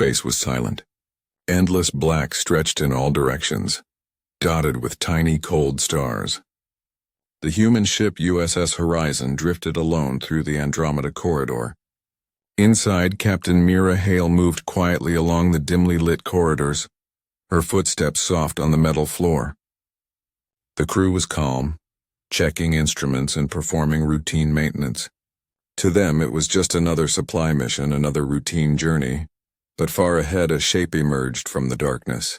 Space was silent. Endless black stretched in all directions, dotted with tiny cold stars. The human ship USS Horizon drifted alone through the Andromeda corridor. Inside, Captain Mira Hale moved quietly along the dimly lit corridors, her footsteps soft on the metal floor. The crew was calm, checking instruments and performing routine maintenance. To them, it was just another supply mission, another routine journey, but far ahead a shape emerged from the darkness.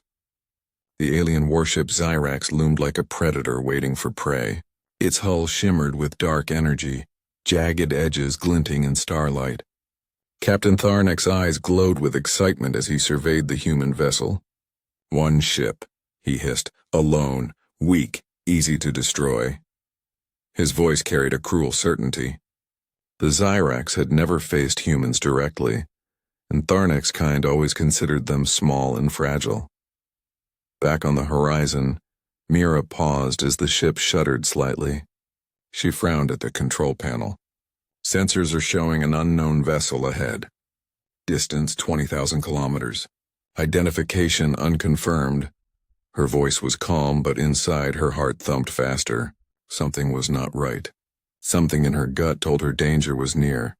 The alien warship Xyrax loomed like a predator waiting for prey. Its hull shimmered with dark energy, jagged edges glinting in starlight. Captain Tharnek's eyes glowed with excitement as he surveyed the human vessel. One ship, he hissed, alone, weak, easy to destroy. His voice carried a cruel certainty. The Xyrax had never faced humans directly, and Tharnek's kind always considered them small and fragile. Back on the horizon, Mira paused as the ship shuddered slightly. She frowned at the control panel. Sensors are showing an unknown vessel ahead. Distance 20,000 kilometers. Identification unconfirmed. Her voice was calm, but inside her heart thumped faster. Something was not right. Something in her gut told her danger was near.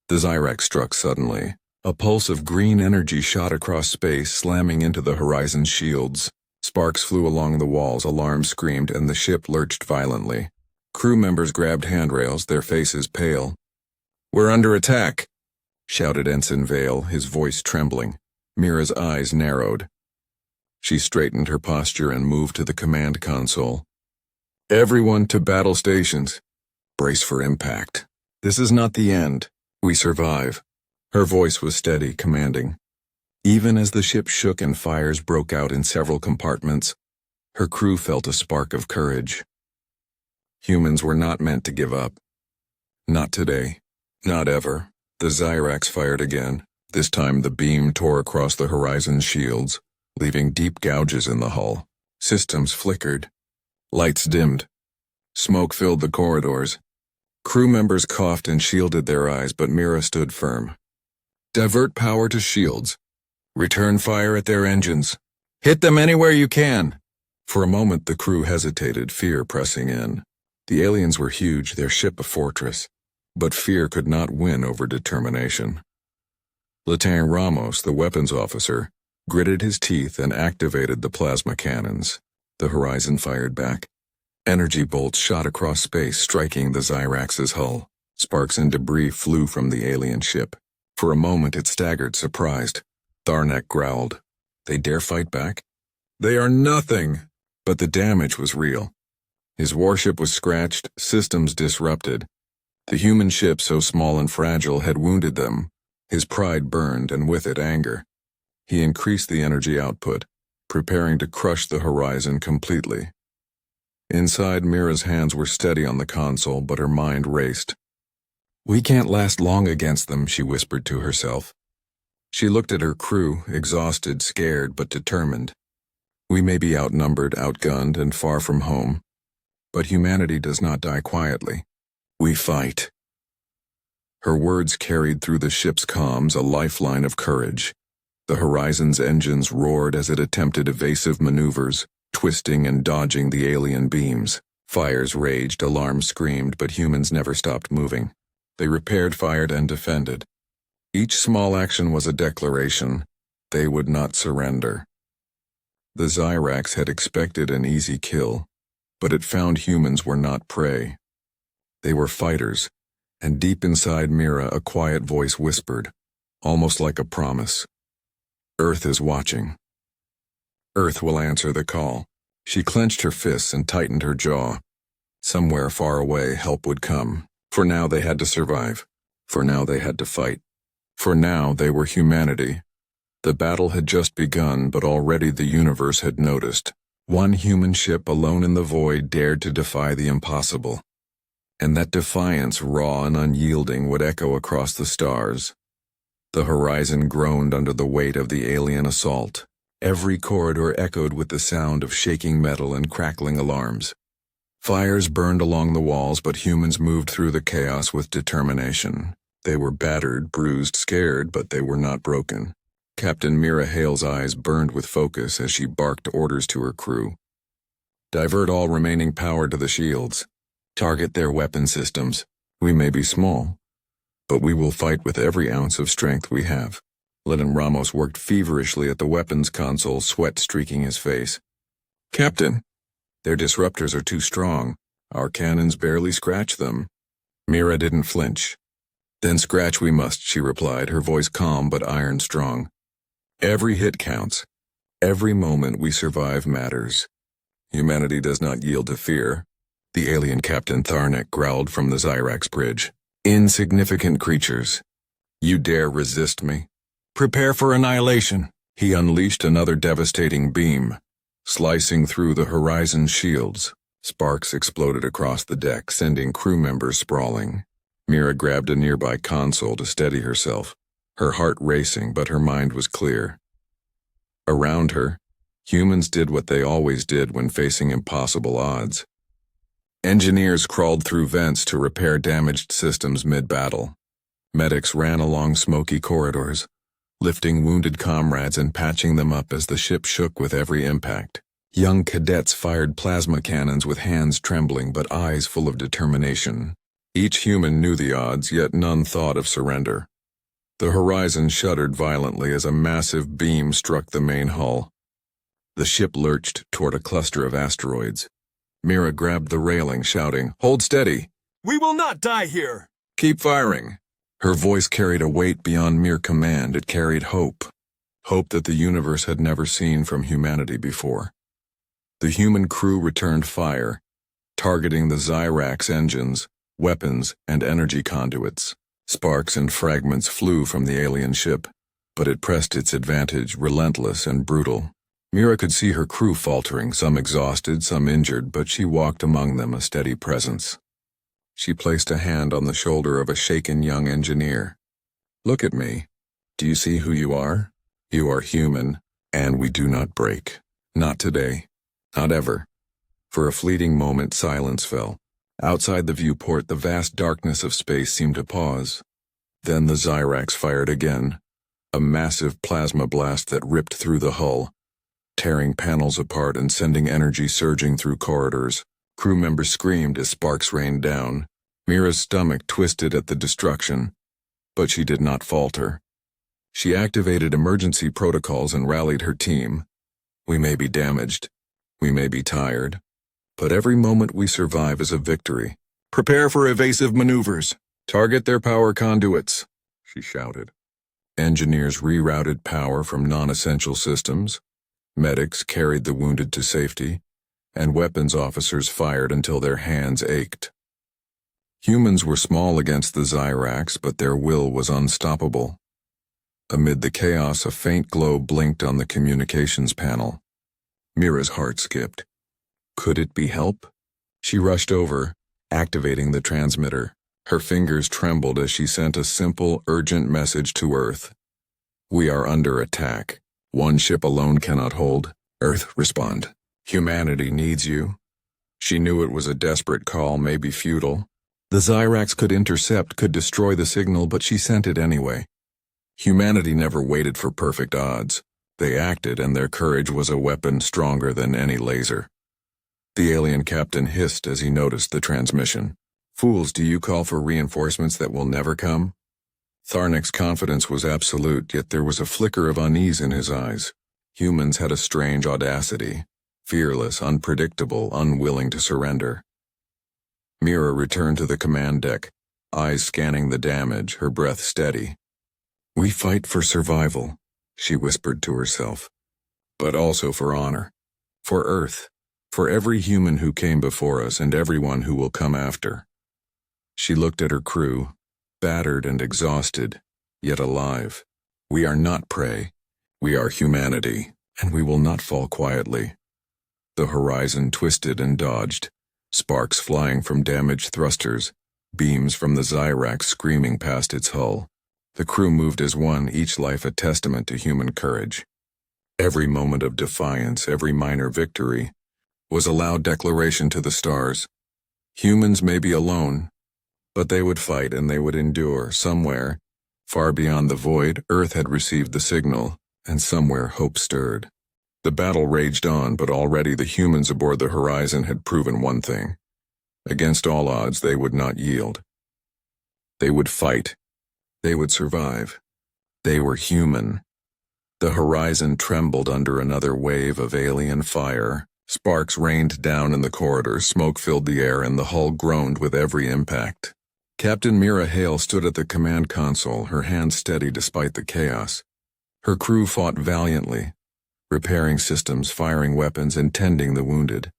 The Xyrax struck suddenly. A pulse of green energy shot across space, slamming into the horizon's shields. Sparks flew along the walls, alarms screamed, and the ship lurched violently. Crew members grabbed handrails, their faces pale. "We're under attack," shouted Ensign Vale, his voice trembling. Mira's eyes narrowed. She straightened her posture and moved to the command console. "Everyone to battle stations. Brace for impact. This is not the end. We survive." Her voice was steady, commanding. Even as the ship shook and fires broke out in several compartments, her crew felt a spark of courage. Humans were not meant to give up. Not today. Not ever. The Xyrax fired again. This time the beam tore across the horizon's shields, leaving deep gouges in the hull. Systems flickered. Lights dimmed. Smoke filled the corridors. Crew members coughed and shielded their eyes, but Mira stood firm. "Divert power to shields. Return fire at their engines. Hit them anywhere you can." For a moment the crew hesitated, fear pressing in. The aliens were huge, their ship a fortress, but fear could not win over determination. Lieutenant Ramos, the weapons officer, gritted his teeth and activated the plasma cannons. The Horizon fired back. Energy bolts shot across space, striking the Xyrax's hull. Sparks and debris flew from the alien ship. For a moment it staggered, surprised. Tharnek growled. "They dare fight back? They are nothing!" But the damage was real. His warship was scratched, systems disrupted. The human ship, so small and fragile, had wounded them. His pride burned, and with it anger. He increased the energy output, preparing to crush the Horizon completely. Inside, Mira's hands were steady on the console, but her mind raced. "We can't last long against them," she whispered to herself. She looked at her crew, exhausted, scared, but determined. "We may be outnumbered, outgunned, and far from home, but humanity does not die quietly. We fight." Her words carried through the ship's comms a lifeline of courage. The Horizon's engines roared as it attempted evasive maneuvers, twisting and dodging the alien beams. Fires raged, alarms screamed, but humans never stopped moving. They repaired, fired, and defended. Each small action was a declaration. They would not surrender. The Xyrax had expected an easy kill, but it found humans were not prey. They were fighters, and deep inside Mira a quiet voice whispered, almost like a promise. "Earth is watching. Earth will answer the call." She clenched her fists and tightened her jaw. Somewhere far away help would come. For now they had to survive. For now they had to fight. For now they were humanity. The battle had just begun, but already the universe had noticed. One human ship alone in the void dared to defy the impossible. And that defiance, raw and unyielding, would echo across the stars. The horizon groaned under the weight of the alien assault. Every corridor echoed with the sound of shaking metal and crackling alarms. Fires burned along the walls, but humans moved through the chaos with determination. They were battered, bruised, scared, but they were not broken. Captain Mira Hale's eyes burned with focus as she barked orders to her crew. Divert all remaining power to the shields. Target their weapon systems. We may be small, but we will fight with every ounce of strength we have. Lieutenant Ramos worked feverishly at the weapons console, sweat streaking his face. Captain, their disruptors are too strong. Our cannons barely scratch them. Mira didn't flinch. Then scratch we must, she replied, her voice calm but iron strong. Every hit counts. Every moment we survive matters. Humanity does not yield to fear. The alien Captain Tharnek growled from the Zyrax bridge. Insignificant creatures. You dare resist me? Prepare for annihilation. He unleashed another devastating beam, slicing through the horizon's shields. Sparks exploded across the deck, sending crew members sprawling. Mira grabbed a nearby console to steady herself, her heart racing, but her mind was clear. Around her, humans did what they always did when facing impossible odds. Engineers crawled through vents to repair damaged systems mid-battle. Medics ran along smoky corridors, lifting wounded comrades and patching them up as the ship shook with every impact. Young cadets fired plasma cannons with hands trembling but eyes full of determination. Each human knew the odds, yet none thought of surrender. The horizon shuddered violently as a massive beam struck the main hull. The ship lurched toward a cluster of asteroids. Mira grabbed the railing, shouting, "Hold steady! We will not die here!" Keep firing!" Her voice carried a weight beyond mere command. It carried hope. Hope that the universe had never seen from humanity before. The human crew returned fire, targeting the Zyrax engines, weapons, and energy conduits. Sparks and fragments flew from the alien ship, but it pressed its advantage, relentless and brutal. Mira could see her crew faltering, some exhausted, some injured, but she walked among them, a steady presence. She placed a hand on the shoulder of a shaken young engineer. "Look at me. Do you see who you are? You are human, and we do not break. Not today. Not ever." For a fleeting moment, silence fell. Outside the viewport, the vast darkness of space seemed to pause. Then the Zyrax fired again, a massive plasma blast that ripped through the hull, tearing panels apart and sending energy surging through corridors. Crew members screamed as sparks rained down. Mira's stomach twisted at the destruction, but she did not falter. She activated emergency protocols and rallied her team. We may be damaged. We may be tired. But every moment we survive is a victory. "Prepare for evasive maneuvers. Target their power conduits," she shouted. Engineers rerouted power from non-essential systems. Medics carried the wounded to safety, and weapons officers fired until their hands ached. Humans were small against the Zyrax, but their will was unstoppable. Amid the chaos, a faint glow blinked on the communications panel. Mira's heart skipped. Could it be help? She rushed over, activating the transmitter. Her fingers trembled as she sent a simple, urgent message to Earth. "We are under attack. One ship alone cannot hold. Earth, respond. Humanity needs you." She knew it was a desperate call, maybe futile. The Zyrax could intercept, could destroy the signal, but she sent it anyway. Humanity never waited for perfect odds. They acted, and their courage was a weapon stronger than any laser. The alien captain hissed as he noticed the transmission. "Fools, do you call for reinforcements that will never come?" Tharnek's confidence was absolute, yet there was a flicker of unease in his eyes. Humans had a strange audacity, fearless, unpredictable, unwilling to surrender. Mira returned to the command deck, eyes scanning the damage, her breath steady. "We fight for survival," she whispered to herself, "but also for honor, for Earth, for every human who came before us and everyone who will come after." She looked at her crew, battered and exhausted, yet alive. "We are not prey. We are humanity, and we will not fall quietly." The horizon twisted and dodged, sparks flying from damaged thrusters, beams from the Zyrax screaming past its hull. The crew moved as one, each life a testament to human courage. Every moment of defiance, every minor victory, was a loud declaration to the stars. Humans may be alone, but they would fight and they would endure. Somewhere, far beyond the void, Earth had received the signal. And somewhere hope stirred. The battle raged on, but already the humans aboard the Horizon had proven one thing. Against all odds, they would not yield. They would fight. They would survive. They were human. The Horizon trembled under another wave of alien fire. Sparks rained down in the corridor, smoke filled the air, and the hull groaned with every impact. Captain Mira Hale stood at the command console, her hands steady despite the chaos. Her crew fought valiantly, repairing systems, firing weapons, and tending the wounded.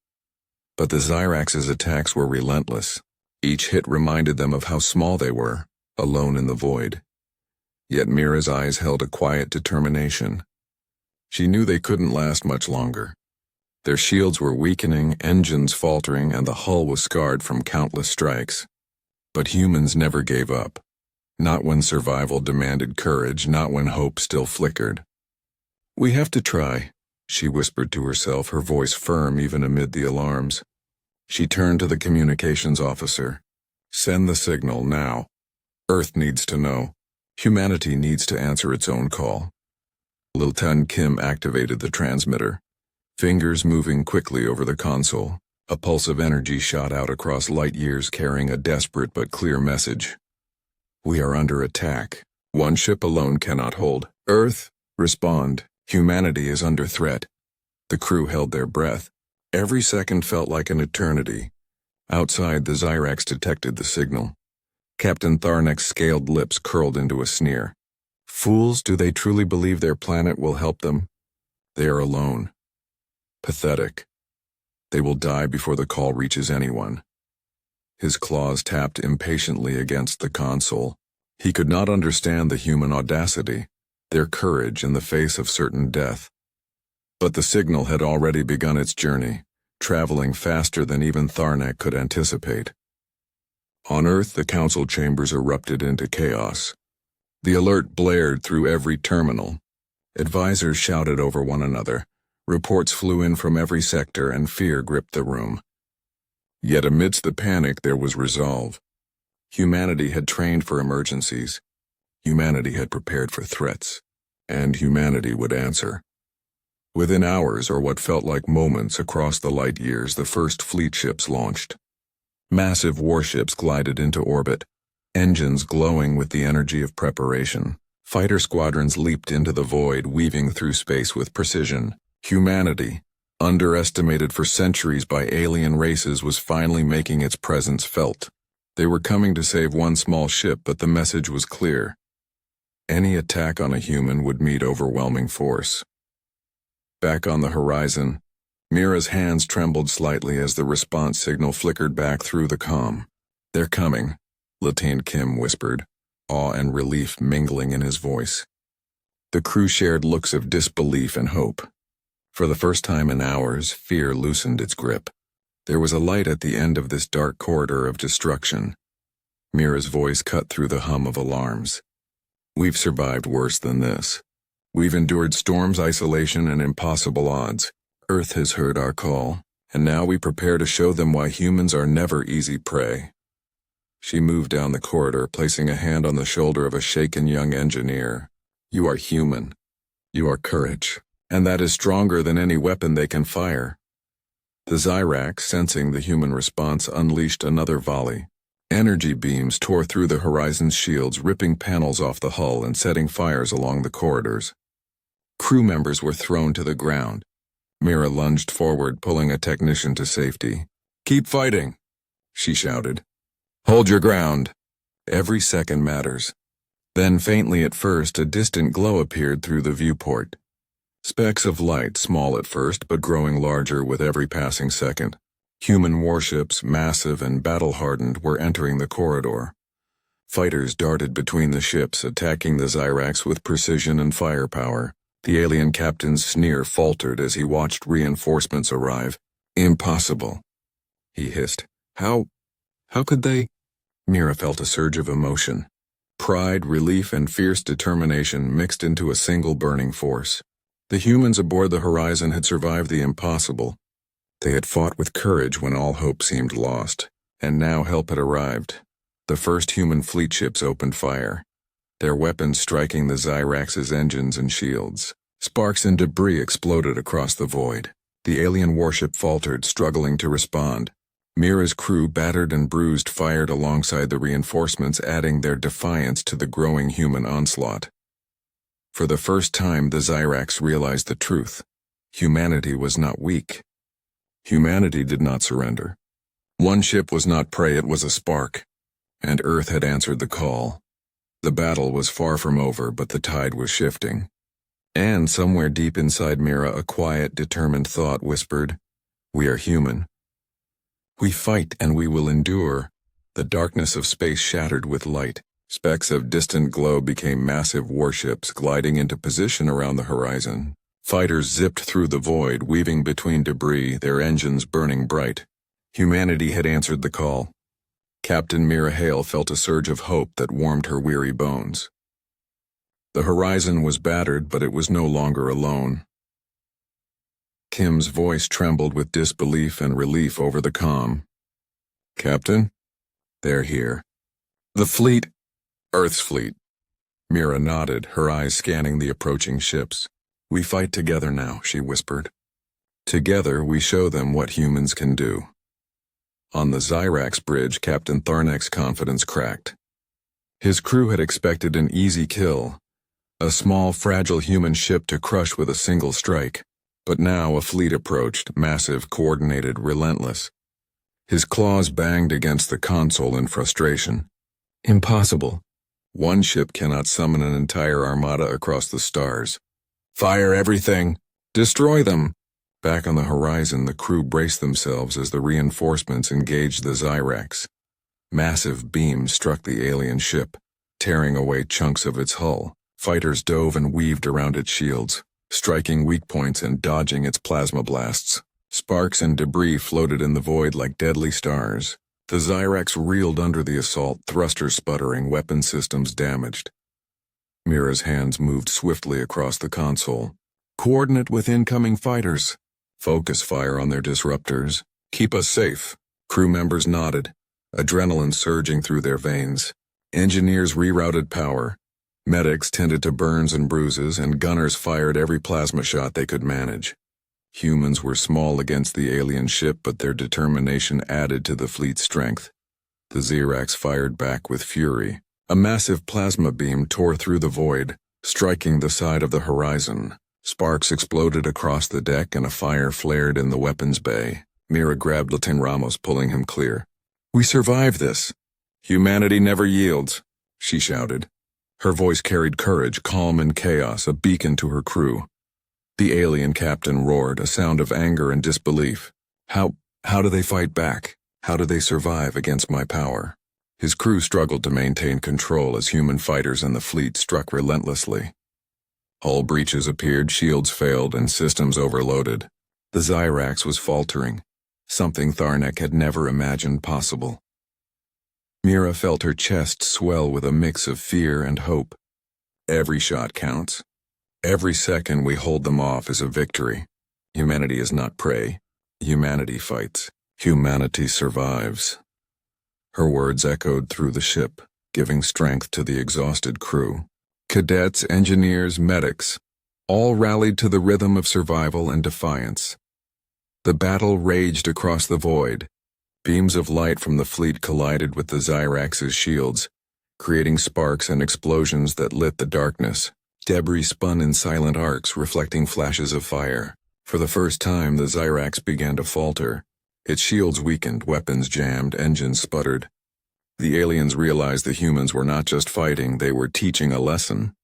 But the Zyrax's attacks were relentless. Each hit reminded them of how small they were, alone in the void. Yet Mira's eyes held a quiet determination. She knew they couldn't last much longer. Their shields were weakening, engines faltering, and the hull was scarred from countless strikes. But humans never gave up. Not when survival demanded courage, not when hope still flickered. "We have to try," she whispered to herself, her voice firm even amid the alarms. She turned to the communications officer. "Send the signal now. Earth needs to know. Humanity needs to answer its own call." Lieutenant Kim activated the transmitter. Fingers moving quickly over the console, a pulse of energy shot out across light years carrying a desperate but clear message. "We are under attack. One ship alone cannot hold. Earth, respond. Humanity is under threat." The crew held their breath. Every second felt like an eternity. Outside, the Zyrax detected the signal. Captain Tharnek's scaled lips curled into a sneer. "Fools, do they truly believe their planet will help them? They are alone. Pathetic. They will die before the call reaches anyone." His claws tapped impatiently against the console. He could not understand the human audacity, their courage in the face of certain death. But the signal had already begun its journey, traveling faster than even Tharnek could anticipate. On Earth, the council chambers erupted into chaos. The alert blared through every terminal. Advisors shouted over one another. Reports flew in from every sector, and fear gripped the room. Yet amidst the panic there was resolve. Humanity had trained for emergencies. Humanity had prepared for threats. And humanity would answer. Within hours, or what felt like moments across the light years, the first fleet ships launched. Massive warships glided into orbit, engines glowing with the energy of preparation. Fighter squadrons leaped into the void, weaving through space with precision. Humanity, underestimated for centuries by alien races, was finally making its presence felt. They were coming to save one small ship, but the message was clear. Any attack on a human would meet overwhelming force. Back on the Horizon, Mira's hands trembled slightly as the response signal flickered back through the comm. "They're coming," Lieutenant Kim whispered, awe and relief mingling in his voice. The crew shared looks of disbelief and hope. For the first time in hours, fear loosened its grip. There was a light at the end of this dark corridor of destruction. Mira's voice cut through the hum of alarms. "We've survived worse than this. We've endured storms, isolation, and impossible odds. Earth has heard our call, and now we prepare to show them why humans are never easy prey." She moved down the corridor, placing a hand on the shoulder of a shaken young engineer. "You are human. You are courage. And that is stronger than any weapon they can fire." The Zyrax, sensing the human response, unleashed another volley. Energy beams tore through the Horizon's shields, ripping panels off the hull and setting fires along the corridors. Crew members were thrown to the ground. Mira lunged forward, pulling a technician to safety. "Keep fighting," she shouted. "Hold your ground. Every second matters." Then, faintly at first, a distant glow appeared through the viewport. Specks of light, small at first, but growing larger with every passing second. Human warships, massive and battle-hardened, were entering the corridor. Fighters darted between the ships, attacking the Zyrax with precision and firepower. The alien captain's sneer faltered as he watched reinforcements arrive. "Impossible," he hissed. How could they?" Mira felt a surge of emotion. Pride, relief, and fierce determination mixed into a single burning force. The humans aboard the Horizon had survived the impossible. They had fought with courage when all hope seemed lost, and now help had arrived. The first human fleet ships opened fire, their weapons striking the Zyrax's engines and shields. Sparks and debris exploded across the void. The alien warship faltered, struggling to respond. Mira's crew, battered and bruised, fired alongside the reinforcements, adding their defiance to the growing human onslaught. For the first time, the Zyrax realized the truth. Humanity was not weak. Humanity did not surrender. One ship was not prey, it was a spark. And Earth had answered the call. The battle was far from over, but the tide was shifting. And somewhere deep inside Mira, a quiet, determined thought whispered, "We are human. We fight and we will endure." The darkness of space shattered with light. Specks of distant glow became massive warships, gliding into position around the horizon. Fighters zipped through the void, weaving between debris, their engines burning bright. Humanity had answered the call. Captain Mira Hale felt a surge of hope that warmed her weary bones. The horizon was battered, but it was no longer alone. Kim's voice trembled with disbelief and relief over the comm. "Captain? They're here." "The fleet?" "Earth's fleet." Mira nodded, her eyes scanning the approaching ships. "We fight together now," she whispered. "Together we show them what humans can do." On the Zyrax bridge, Captain Tharnek's confidence cracked. His crew had expected an easy kill, a small, fragile human ship to crush with a single strike. But now a fleet approached, massive, coordinated, relentless. His claws banged against the console in frustration. "Impossible. One ship cannot summon an entire armada across the stars." "Fire everything! Destroy them!" Back on the horizon, the crew braced themselves as the reinforcements engaged the Zyrax. Massive beams struck the alien ship, tearing away chunks of its hull. Fighters dove and weaved around its shields, striking weak points and dodging its plasma blasts. Sparks and debris floated in the void like deadly stars. The Zyrax reeled under the assault, thrusters sputtering, weapon systems damaged. Mira's hands moved swiftly across the console. "Coordinate with incoming fighters. Focus fire on their disruptors. Keep us safe." Crew members nodded, adrenaline surging through their veins. Engineers rerouted power. Medics tended to burns and bruises, and gunners fired every plasma shot they could manage. Humans were small against the alien ship, but their determination added to the fleet's strength. The Zyrax fired back with fury. A massive plasma beam tore through the void, striking the side of the horizon. Sparks exploded across the deck and a fire flared in the weapons bay. Mira grabbed Lieutenant Ramos, pulling him clear. "We survived this. Humanity never yields," she shouted. Her voice carried courage, calm in chaos, a beacon to her crew. The alien captain roared, a sound of anger and disbelief. How do they fight back? How do they survive against my power?" His crew struggled to maintain control as human fighters and the fleet struck relentlessly. Hull breaches appeared, shields failed, and systems overloaded. The Zyrax was faltering, something Tharnek had never imagined possible. Mira felt her chest swell with a mix of fear and hope. Every shot counts. Every second we hold them off is a victory. Humanity is not prey. Humanity fights. Humanity survives. Her words echoed through the ship, giving strength to the exhausted crew. Cadets, engineers, medics, all rallied to the rhythm of survival and defiance. The battle raged across the void. Beams of light from the fleet collided with the Zyrax's shields, creating sparks and explosions that lit the darkness. Debris spun in silent arcs, reflecting flashes of fire. For the first time, the Zyrax began to falter. Its shields weakened, weapons jammed, engines sputtered. The aliens realized the humans were not just fighting, they were teaching a lesson.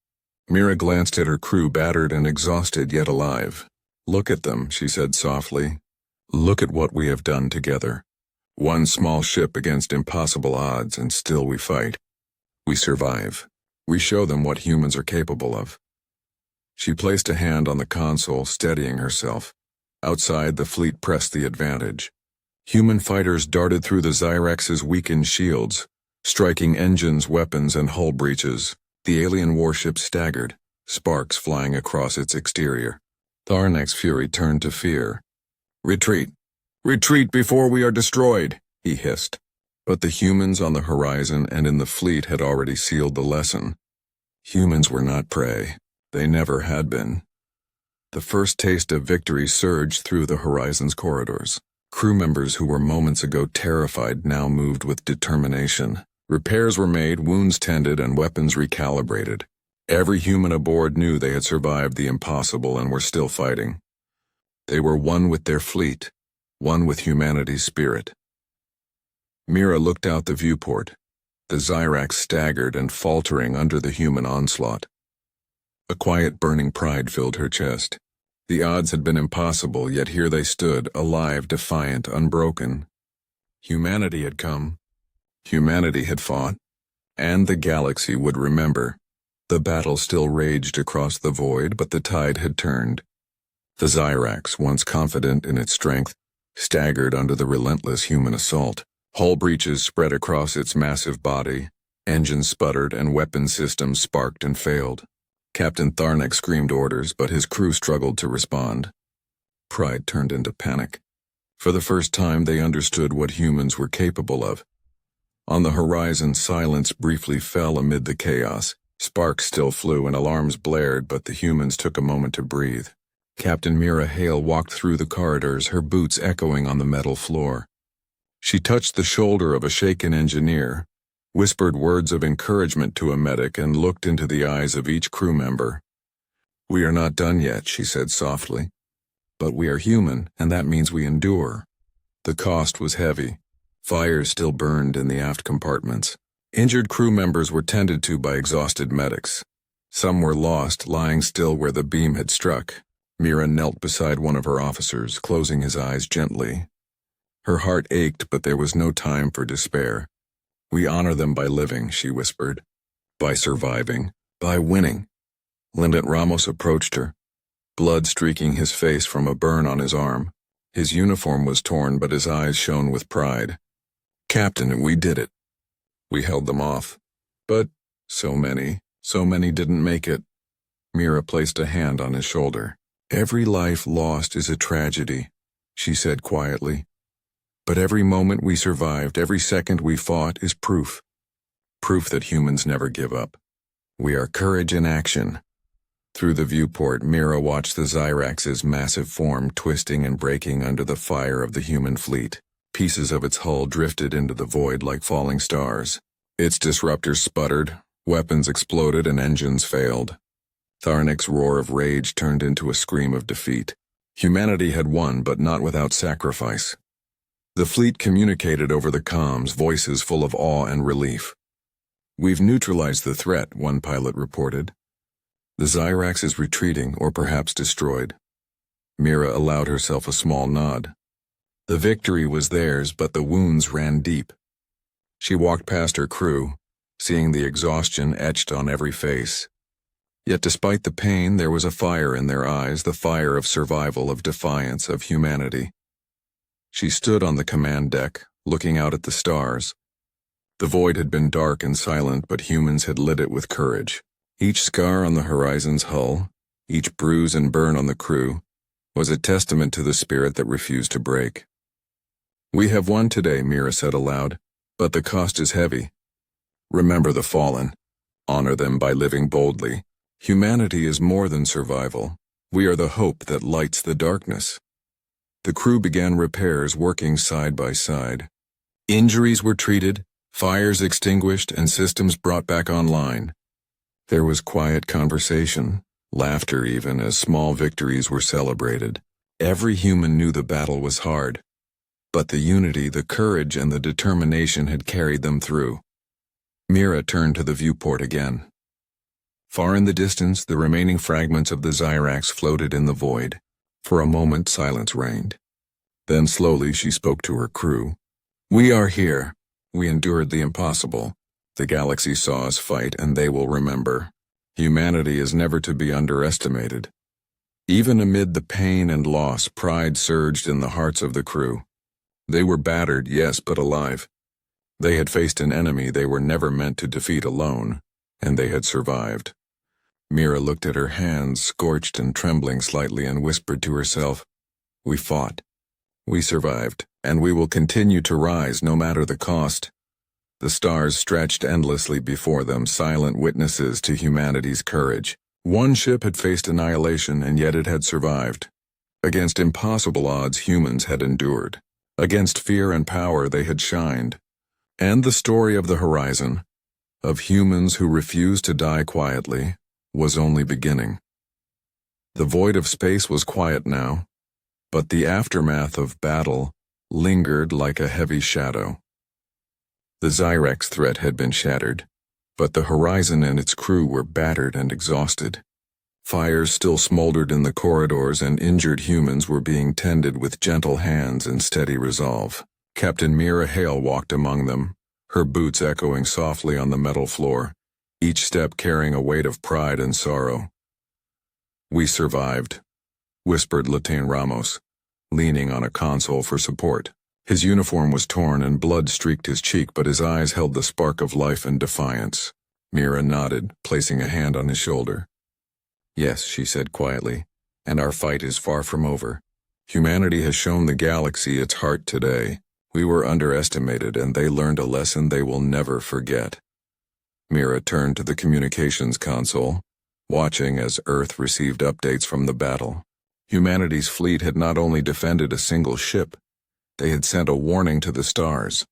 Mira glanced at her crew, battered and exhausted, yet alive. "Look at them," she said softly. "Look at what we have done together. One small ship against impossible odds, and still we fight. We survive. We show them what humans are capable of." She placed a hand on the console, steadying herself. Outside, the fleet pressed the advantage. Human fighters darted through the Zyrax's weakened shields, striking engines, weapons, and hull breaches. The alien warship staggered, sparks flying across its exterior. Tharnek's fury turned to fear. "Retreat! Retreat before we are destroyed," he hissed. But the humans on the horizon and in the fleet had already sealed the lesson. Humans were not prey. They never had been. The first taste of victory surged through the Horizon's corridors. Crew members who were moments ago terrified now moved with determination. Repairs were made, wounds tended, and weapons recalibrated. Every human aboard knew they had survived the impossible and were still fighting. They were one with their fleet, one with humanity's spirit. Mira looked out the viewport. The Zyrax staggered and faltering under the human onslaught. A quiet burning pride filled her chest. The odds had been impossible, yet here they stood, alive, defiant, unbroken. Humanity had come. Humanity had fought. And the galaxy would remember. The battle still raged across the void, but the tide had turned. The Zyrax, once confident in its strength, staggered under the relentless human assault. Hull breaches spread across its massive body. Engines sputtered and weapon systems sparked and failed. Captain Tharnak screamed orders, but his crew struggled to respond. Pride turned into panic. For the first time, they understood what humans were capable of. On the horizon, silence briefly fell amid the chaos. Sparks still flew and alarms blared, but the humans took a moment to breathe. Captain Mira Hale walked through the corridors, her boots echoing on the metal floor. She touched the shoulder of a shaken engineer, whispered words of encouragement to a medic, and looked into the eyes of each crew member. "We are not done yet," she said softly. "But we are human, and that means we endure." The cost was heavy. Fires still burned in the aft compartments. Injured crew members were tended to by exhausted medics. Some were lost, lying still where the beam had struck. Mira knelt beside one of her officers, closing his eyes gently. Her heart ached, but there was no time for despair. "We honor them by living," she whispered. "By surviving. By winning." Lieutenant Ramos approached her, blood streaking his face from a burn on his arm. His uniform was torn, but his eyes shone with pride. "Captain, we did it. We held them off. But so many didn't make it." Mira placed a hand on his shoulder. "Every life lost is a tragedy," she said quietly. "But every moment we survived, every second we fought is proof. Proof that humans never give up. We are courage in action." Through the viewport, Mira watched the Zyrax's massive form twisting and breaking under the fire of the human fleet. Pieces of its hull drifted into the void like falling stars. Its disruptors sputtered, weapons exploded, and engines failed. Tharnak's roar of rage turned into a scream of defeat. Humanity had won, but not without sacrifice. The fleet communicated over the comms, voices full of awe and relief. "We've neutralized the threat," one pilot reported. "The Zyrax is retreating, or perhaps destroyed." Mira allowed herself a small nod. The victory was theirs, but the wounds ran deep. She walked past her crew, seeing the exhaustion etched on every face. Yet despite the pain, there was a fire in their eyes, the fire of survival, of defiance, of humanity. She stood on the command deck, looking out at the stars. The void had been dark and silent, but humans had lit it with courage. Each scar on the Horizon's hull, each bruise and burn on the crew, was a testament to the spirit that refused to break. "We have won today," Mira said aloud, "but the cost is heavy. Remember the fallen. Honor them by living boldly. Humanity is more than survival. We are the hope that lights the darkness." The crew began repairs, working side by side. Injuries were treated, fires extinguished, and systems brought back online. There was quiet conversation, laughter even, as small victories were celebrated. Every human knew the battle was hard, but the unity, the courage, and the determination had carried them through. Mira turned to the viewport again. Far in the distance, the remaining fragments of the Zyrax floated in the void. For a moment, silence reigned. Then slowly she spoke to her crew. "We are here. We endured the impossible. The galaxy saw us fight, and they will remember. Humanity is never to be underestimated." Even amid the pain and loss, pride surged in the hearts of the crew. They were battered, yes, but alive. They had faced an enemy they were never meant to defeat alone, and they had survived. Mira looked at her hands, scorched and trembling slightly, and whispered to herself, "We fought. We survived, and we will continue to rise no matter the cost." The stars stretched endlessly before them, silent witnesses to humanity's courage. One ship had faced annihilation, and yet it had survived. Against impossible odds, humans had endured. Against fear and power, they had shined. And the story of the horizon, of humans who refused to die quietly, was only beginning. The void of space was quiet now, but the aftermath of battle lingered like a heavy shadow. The Zyrax threat had been shattered, but the horizon and its crew were battered and exhausted. Fires still smoldered in the corridors, and injured humans were being tended with gentle hands and steady resolve. Captain Mira Hale walked among them, her boots echoing softly on the metal floor, each step carrying a weight of pride and sorrow. "We survived," whispered Latin Ramos, leaning on a console for support. His uniform was torn and blood streaked his cheek, but his eyes held the spark of life and defiance. Mira nodded, placing a hand on his shoulder. "Yes," she said quietly, "and our fight is far from over. Humanity has shown the galaxy its heart today. We were underestimated, and they learned a lesson they will never forget." Mira turned to the communications console, watching as Earth received updates from the battle. Humanity's fleet had not only defended a single ship, they had sent a warning to the stars.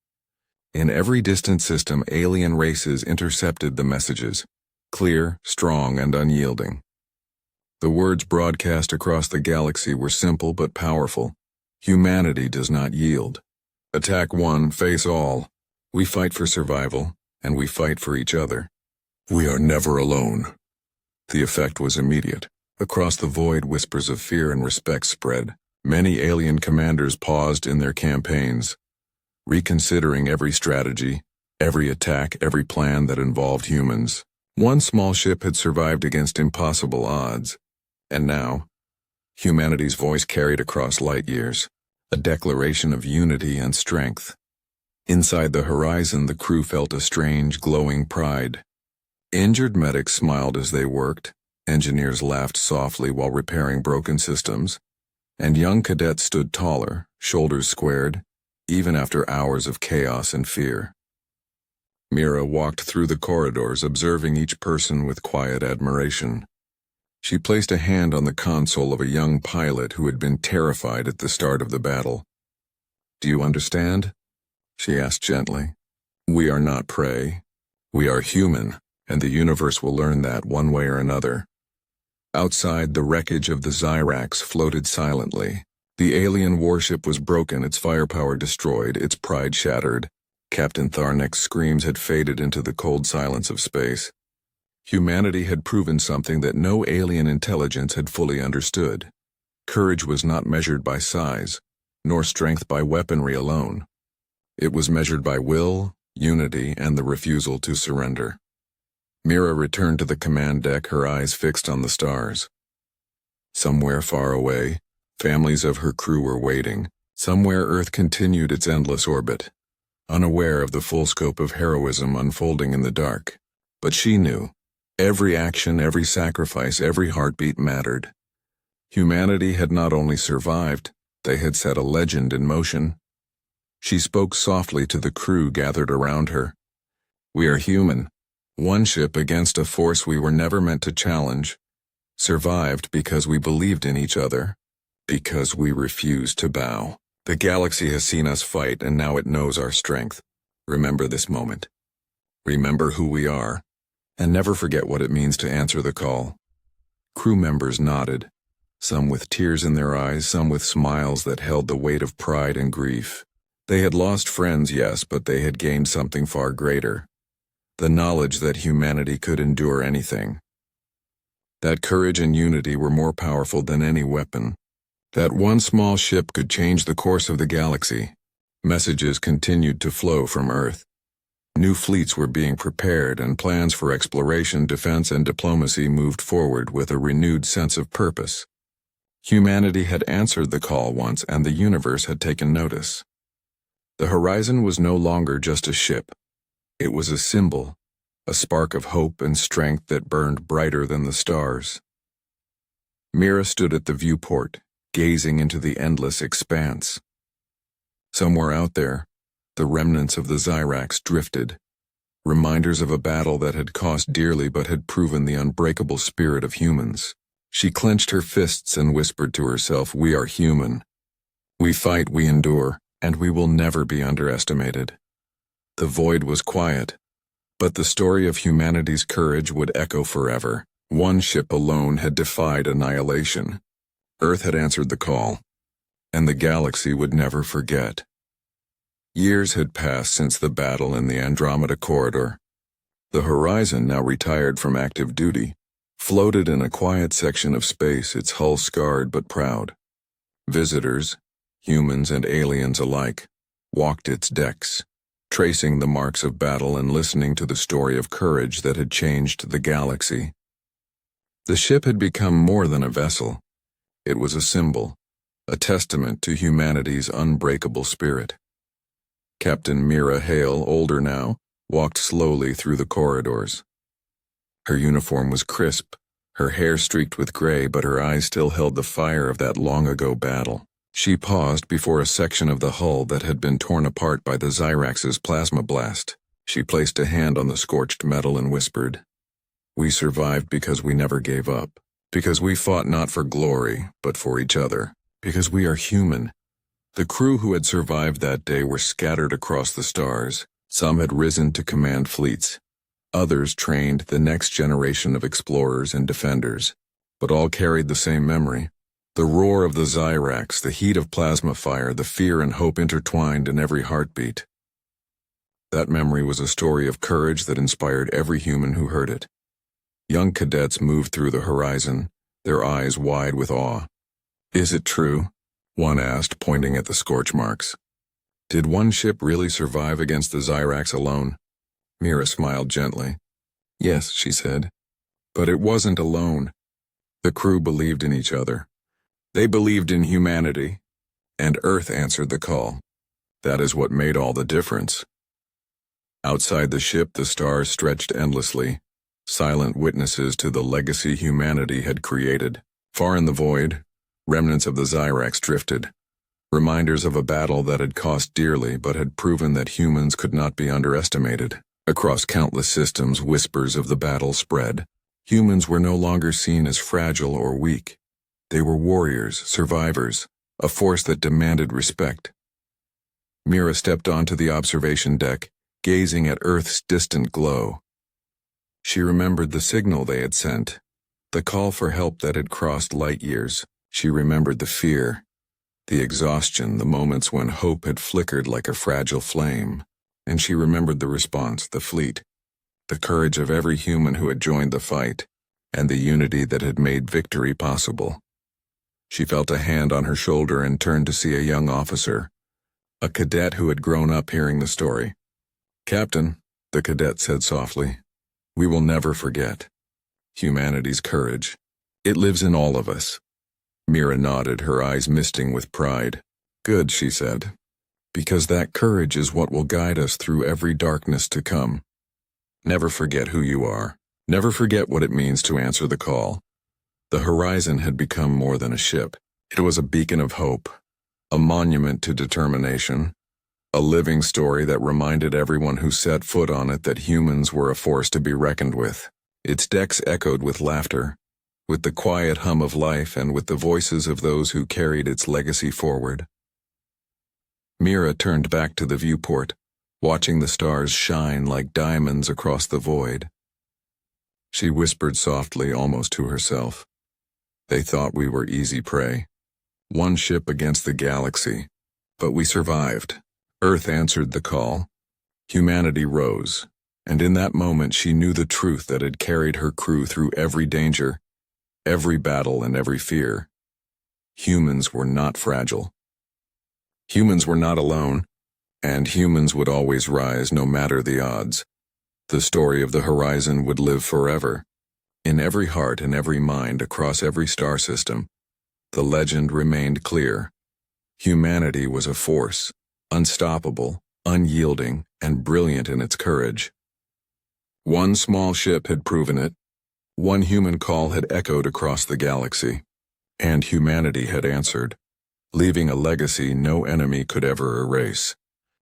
In every distant system, alien races intercepted the messages, clear, strong, and unyielding. The words broadcast across the galaxy were simple but powerful. Humanity does not yield. Attack one, face all. We fight for survival, and we fight for each other. We are never alone. The effect was immediate. Across the void, whispers of fear and respect spread. Many alien commanders paused in their campaigns, reconsidering every strategy, every attack, every plan that involved humans. One small ship had survived against impossible odds, and now, humanity's voice carried across light years, a declaration of unity and strength. Inside the horizon, the crew felt a strange, glowing pride. Injured medics smiled as they worked, engineers laughed softly while repairing broken systems, and young cadets stood taller, shoulders squared, even after hours of chaos and fear. Mira walked through the corridors, observing each person with quiet admiration. She placed a hand on the console of a young pilot who had been terrified at the start of the battle. "Do you understand?" she asked gently. "We are not prey. We are human, and the universe will learn that one way or another." Outside, the wreckage of the Zyrax floated silently. The alien warship was broken, its firepower destroyed, its pride shattered. Captain Tharnek's screams had faded into the cold silence of space. Humanity had proven something that no alien intelligence had fully understood. Courage was not measured by size, nor strength by weaponry alone. It was measured by will, unity, and the refusal to surrender. Mira returned to the command deck, her eyes fixed on the stars. Somewhere far away, families of her crew were waiting. Somewhere Earth continued its endless orbit, unaware of the full scope of heroism unfolding in the dark. But she knew. Every action, every sacrifice, every heartbeat mattered. Humanity had not only survived, they had set a legend in motion. She spoke softly to the crew gathered around her. "We are human. One ship against a force we were never meant to challenge. Survived because we believed in each other, because we refused to bow. The galaxy has seen us fight, and now it knows our strength. Remember this moment. Remember who we are, and never forget what it means to answer the call." Crew members nodded, some with tears in their eyes, some with smiles that held the weight of pride and grief. They had lost friends, yes, but they had gained something far greater. The knowledge that humanity could endure anything. That courage and unity were more powerful than any weapon. That one small ship could change the course of the galaxy. Messages continued to flow from Earth. New fleets were being prepared, and plans for exploration, defense, and diplomacy moved forward with a renewed sense of purpose. Humanity had answered the call once, and the universe had taken notice. The horizon was no longer just a ship. It was a symbol, a spark of hope and strength that burned brighter than the stars. Mira stood at the viewport, gazing into the endless expanse. Somewhere out there, the remnants of the Zyrax drifted, reminders of a battle that had cost dearly but had proven the unbreakable spirit of humans. She clenched her fists and whispered to herself, "We are human. We fight, we endure, and we will never be underestimated." The void was quiet, but the story of humanity's courage would echo forever. One ship alone had defied annihilation. Earth had answered the call, and the galaxy would never forget. Years had passed since the battle in the Andromeda Corridor. The Horizon, now retired from active duty, floated in a quiet section of space, its hull scarred but proud. Visitors, humans and aliens alike, walked its decks, tracing the marks of battle and listening to the story of courage that had changed the galaxy. The ship had become more than a vessel. It was a symbol, a testament to humanity's unbreakable spirit. Captain Mira Hale, older now, walked slowly through the corridors. Her uniform was crisp, her hair streaked with gray, but her eyes still held the fire of that long-ago battle. She paused before a section of the hull that had been torn apart by the Xyrax's plasma blast. She placed a hand on the scorched metal and whispered, "We survived because we never gave up, because we fought not for glory, but for each other, because we are human." The crew who had survived that day were scattered across the stars. Some had risen to command fleets. Others trained the next generation of explorers and defenders. But all carried the same memory. The roar of the Xyrax, the heat of plasma fire, the fear and hope intertwined in every heartbeat. That memory was a story of courage that inspired every human who heard it. Young cadets moved through the horizon, their eyes wide with awe. "Is it true?" one asked, pointing at the scorch marks. "Did one ship really survive against the Xyrax alone?" Mira smiled gently. "Yes," she said. "But it wasn't alone. The crew believed in each other. They believed in humanity, and Earth answered the call. That is what made all the difference." Outside the ship, the stars stretched endlessly, silent witnesses to the legacy humanity had created. Far in the void, remnants of the Xyrax drifted, reminders of a battle that had cost dearly but had proven that humans could not be underestimated. Across countless systems, whispers of the battle spread. Humans were no longer seen as fragile or weak. They were warriors, survivors, a force that demanded respect. Mira stepped onto the observation deck, gazing at Earth's distant glow. She remembered the signal they had sent, the call for help that had crossed light years. She remembered the fear, the exhaustion, the moments when hope had flickered like a fragile flame. And she remembered the response, the fleet, the courage of every human who had joined the fight, and the unity that had made victory possible. She felt a hand on her shoulder and turned to see a young officer, a cadet who had grown up hearing the story. "Captain," the cadet said softly, "we will never forget humanity's courage. It lives in all of us." Mira nodded, her eyes misting with pride. "Good," she said, "because that courage is what will guide us through every darkness to come. Never forget who you are. Never forget what it means to answer the call." The Horizon had become more than a ship. It was a beacon of hope, a monument to determination, a living story that reminded everyone who set foot on it that humans were a force to be reckoned with. Its decks echoed with laughter, with the quiet hum of life and with the voices of those who carried its legacy forward. Mira turned back to the viewport, watching the stars shine like diamonds across the void. She whispered softly, almost to herself, "They thought we were easy prey. One ship against the galaxy. But we survived. Earth answered the call. Humanity rose. And in that moment she knew the truth that had carried her crew through every danger, every battle and every fear. Humans were not fragile. Humans were not alone, and humans would always rise no matter the odds. The story of the Horizon would live forever. In every heart and every mind across every star system, the legend remained clear. Humanity was a force, unstoppable, unyielding, and brilliant in its courage. One small ship had proven it. One human call had echoed across the galaxy, and humanity had answered, leaving a legacy no enemy could ever erase.